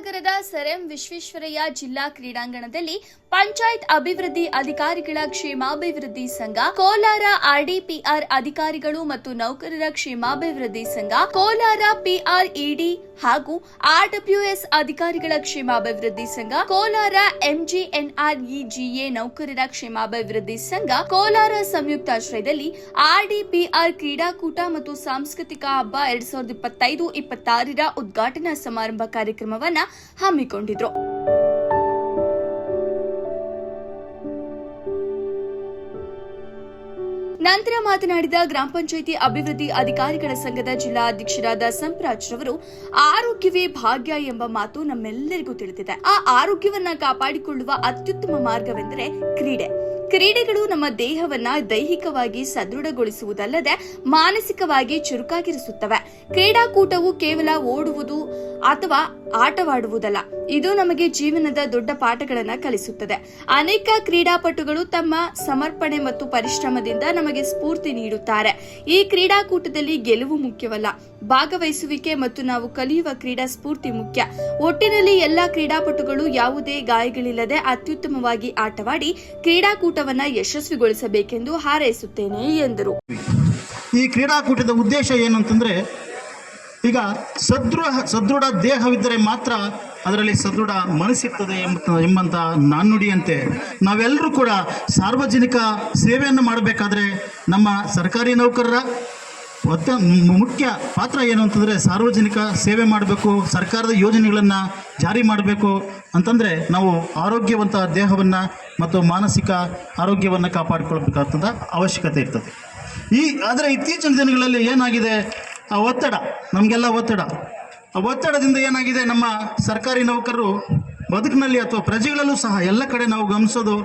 ನಗರದ sir M Visvesvaraya ಜಿಲ್ಲಾ ಕ್ರೀಡಾಂಗಣದಲ್ಲಿ ಪಂಚಾಯತ್ ಅಭಿವೃದ್ಧಿ ಅಧಿಕಾರಿಗಳ ಕ್ಷೇಮಾಭಿವೃದ್ಧಿ ಸಂಘ, ಕೋಲಾರ ಆರ್ಡಿಪಿಆರ್ ಅಧಿಕಾರಿಗಳು ಮತ್ತು ನೌಕರರ ಕ್ಷೇಮಾಭಿವೃದ್ಧಿ ಸಂಘ, ಕೋಲಾರ ಪಿಆರ್ಇಡಿ ಹಾಗೂ ಆರ್ಡಬ್ಲ್ಯೂಎಸ್ ಅಧಿಕಾರಿಗಳ ಕ್ಷೇಮಾಭಿವೃದ್ಧಿ ಸಂಘ, ಕೋಲಾರ ಎಂಜಿಎನ್ಆರ್ಇಜಿಎ ನೌಕರರ ಕ್ಷೇಮಾಭಿವೃದ್ಧಿ ಸಂಘ, ಕೋಲಾರ ಸಂಯುಕ್ತಾಶ್ರಯದಲ್ಲಿ ಆರ್ಡಿಪಿಆರ್ ಕ್ರೀಡಾಕೂಟ ಮತ್ತು ಸಾಂಸ್ಕೃತಿಕ ಹಬ್ಬ 2025-26ರ ಉದ್ಘಾಟನಾ ಸಮಾರಂಭ ಕಾರ್ಯಕ್ರಮವನ್ನ ಹಮ್ಮಿಕೊಂಡಿದ್ರು. ನಂತರ ಮಾತನಾಡಿದ ಗ್ರಾಮ ಪಂಚಾಯಿತಿ ಅಭಿವೃದ್ಧಿ ಅಧಿಕಾರಿಗಳ ಸಂಘದ ಜಿಲ್ಲಾ ಅಧ್ಯಕ್ಷರಾದ ಸಂಪ್ರಾಜ್ ರವರು, ಆರೋಗ್ಯವೇ ಭಾಗ್ಯ ಎಂಬ ಮಾತು ನಮ್ಮೆಲ್ಲರಿಗೂ ತಿಳಿದಿದೆ. ಆ ಆರೋಗ್ಯವನ್ನ ಕಾಪಾಡಿಕೊಳ್ಳುವ ಅತ್ಯುತ್ತಮ ಮಾರ್ಗವೆಂದರೆ ಕ್ರೀಡೆ. ಕ್ರೀಡೆಗಳು ನಮ್ಮ ದೇಹವನ್ನ ದೈಹಿಕವಾಗಿ ಸದೃಢಗೊಳಿಸುವುದಲ್ಲದೆ ಮಾನಸಿಕವಾಗಿ ಚುರುಕಾಗಿರಿಸುತ್ತವೆ. ಕ್ರೀಡಾಕೂಟವು ಕೇವಲ ಓಡುವುದು ಅಥವಾ ಆಟವಾಡುವುದಲ್ಲ, ಇದು ನಮಗೆ ಜೀವನದ ದೊಡ್ಡ ಪಾಠಗಳನ್ನು ಕಲಿಸುತ್ತದೆ. ಅನೇಕ ಕ್ರೀಡಾಪಟುಗಳು ತಮ್ಮ ಸಮರ್ಪಣೆ ಮತ್ತು ಪರಿಶ್ರಮದಿಂದ ನಮಗೆ ಸ್ಫೂರ್ತಿ ನೀಡುತ್ತಾರೆ. ಈ ಕ್ರೀಡಾಕೂಟದಲ್ಲಿ ಗೆಲುವು ಮುಖ್ಯವಲ್ಲ, ಭಾಗವಹಿಸುವಿಕೆ ಮತ್ತು ನಾವು ಕಲಿಯುವ ಕ್ರೀಡಾ ಸ್ಫೂರ್ತಿ ಮುಖ್ಯ. ಒಟ್ಟಿನಲ್ಲಿ ಎಲ್ಲಾ ಕ್ರೀಡಾಪಟುಗಳು ಯಾವುದೇ ಗಾಯಗಳಿಲ್ಲದೆ ಅತ್ಯುತ್ತಮವಾಗಿ ಆಟವಾಡಿ ಕ್ರೀಡಾಕೂಟವನ್ನು ಯಶಸ್ವಿಗೊಳಿಸಬೇಕೆಂದು ಹಾರೈಸುತ್ತೇನೆ ಎಂದರು. ಈ ಕ್ರೀಡಾಕೂಟದ ಉದ್ದೇಶ ಏನು ಅಂತಂದ್ರೆ, ಈಗ ಸದೃಢ ದೇಹವಿದ್ದರೆ ಮಾತ್ರ ಅದರಲ್ಲಿ ಸದೃಢ ಮನಸ್ಸಿರ್ತದೆ ಎಂಬಂತ ನಾಣ್ಣುಡಿಯಂತೆ ನಾವೆಲ್ಲರೂ ಕೂಡ ಸಾರ್ವಜನಿಕ ಸೇವೆಯನ್ನು ಮಾಡಬೇಕಾದ್ರೆ ನಮ್ಮ ಸರ್ಕಾರಿ ನೌಕರರ ಮುಖ್ಯ ಪಾತ್ರ ಏನು ಅಂತಂದರೆ ಸಾರ್ವಜನಿಕ ಸೇವೆ ಮಾಡಬೇಕು, ಸರ್ಕಾರದ ಯೋಜನೆಗಳನ್ನು ಜಾರಿ ಮಾಡಬೇಕು ಅಂತಂದರೆ ನಾವು ಆರೋಗ್ಯವಂತ ದೇಹವನ್ನು ಮತ್ತು ಮಾನಸಿಕ ಆರೋಗ್ಯವನ್ನು ಕಾಪಾಡಿಕೊಳ್ಬೇಕಾದ ಅವಶ್ಯಕತೆ ಇರ್ತದೆ. ಆದರೆ ಇತ್ತೀಚಿನ ದಿನಗಳಲ್ಲಿ ಏನಾಗಿದೆ, ಆ ಒತ್ತಡ, ನಮಗೆಲ್ಲ ಒತ್ತಡದಿಂದ ಏನಾಗಿದೆ, ನಮ್ಮ ಸರ್ಕಾರಿ ನೌಕರರು ಬದುಕಿನಲ್ಲಿ ಅಥವಾ ಪ್ರಜೆಗಳಲ್ಲೂ ಸಹ ಎಲ್ಲ ಕಡೆ ನಾವು ಗಮನಿಸೋದು